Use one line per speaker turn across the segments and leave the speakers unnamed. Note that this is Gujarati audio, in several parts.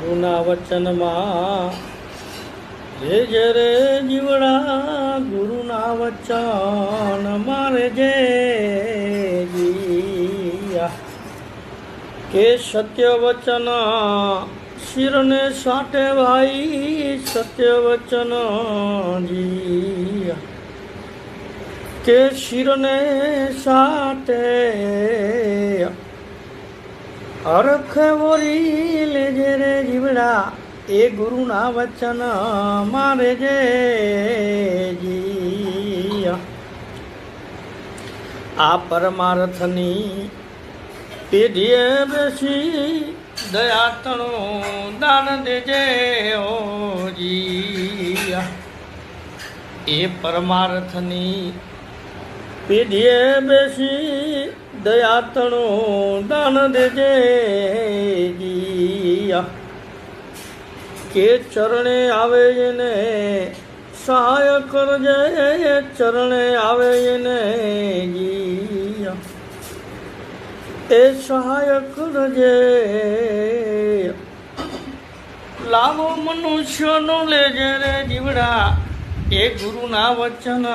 ગુરુના વચનમાં રેજે રે જીવડા, ગુરુના વચન મારે જે જીયા. કે સત્ય વચન શિરને સાટે ભાઈ, સત્ય વચન જીયા. કે શિરને સાટે હરખ વરી લેજે રે જીવડા, એ ગુરુના વચન મારે જે જીયા. આ પરમાર્થની પેઢીએ બેસી દયાતણું દાન દેજે ઓ જીયા. એ પરમાર્થની પેઢીએ બેસી દયાતણું દાન દેજે જીયા. કે ચરણે આવે એને સહાય કરજે, ચરણે આવે એને જીયા. એ સહાય કરજે, લાવો મનુષ્યનો લેજે રે જીવડા, એ ગુરુના વચન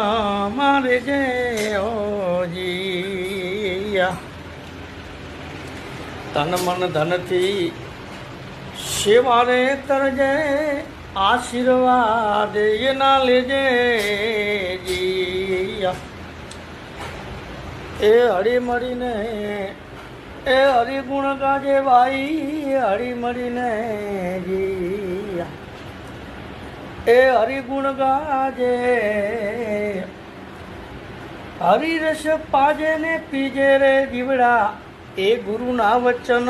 મારે જે ઓ જીયા. તન મન ધનથી સેવા રે કરજે, આશીર્વાદ એના લેજે જીયા. એ હળી મળીને એ હરિગુણ ગાજે ભાઈ, હળી મળીને જીયા. એ હરિગુણ ગાજે, હરિરસ પાજે ને પીજે રે જીવડા, એ ગુરુના વચન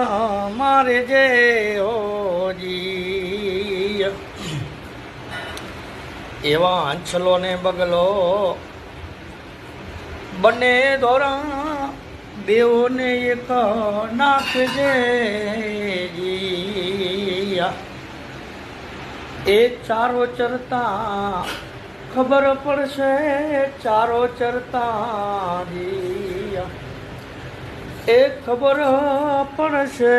મારે જે ઓ જીયા. એવા અંચલો ને બગલો બંને દોરા, બેઓને એક નાખજે જીયા. એ ચારો ચરતા ખબર પડશે, ચારો ચરતા જીયા. એ ખબર પડશે,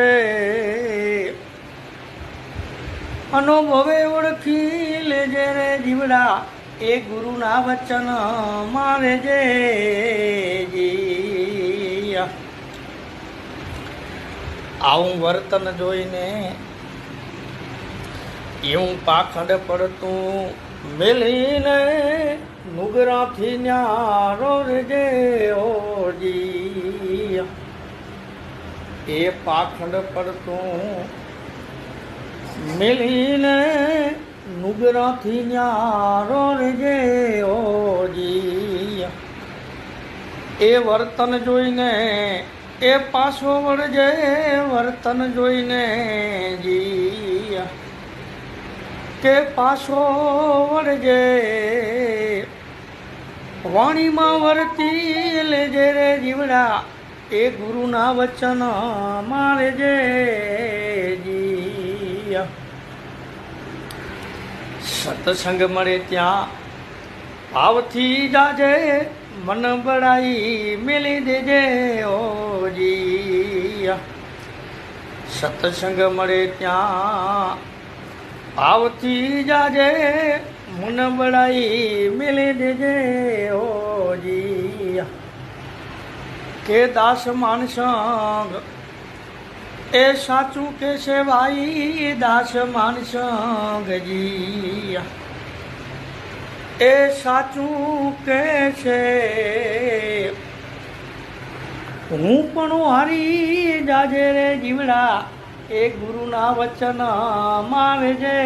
અનુભવે ઓળખી લેજે રે જીવડા, એ ગુરુના વચન મારે જે જીયા. આવું વર્તન જોઈને એવું પાખંડ પડતું મેલીને, નુગરાથી ન્યારો રેજે ઓ જીયા. એ પાખંડ પડતું મેલીને, નુગરાથી ન્યારો રેજે ઓ જીયા. એ વર્તન જોઈને એ પાછો વળજે, વર્તન જોઈને જીયા. કે પાછો વળજે, વાણીમાં વર્તી લેજે રે જીવડા, એ ગુરુના વચન મારે જે જીયા. સત્સંગ મળે ત્યાં ભાવથી જાજે, મન બળાઈ મેલી દેજે ઓ જીયા. સત્સંગ મળે ત્યાં ભાવથી જાજે, મન બળાઈ મેલી દેજે ઓ જીયા. કે દાસ માનસંગ એ સાચું કે છે ભાઈ, દાસ માનસંગ જીયા. એ સાચું કે છે, હું પણ હારી જાજે રે જીવડા, એ ગુરુના વચન મારે જે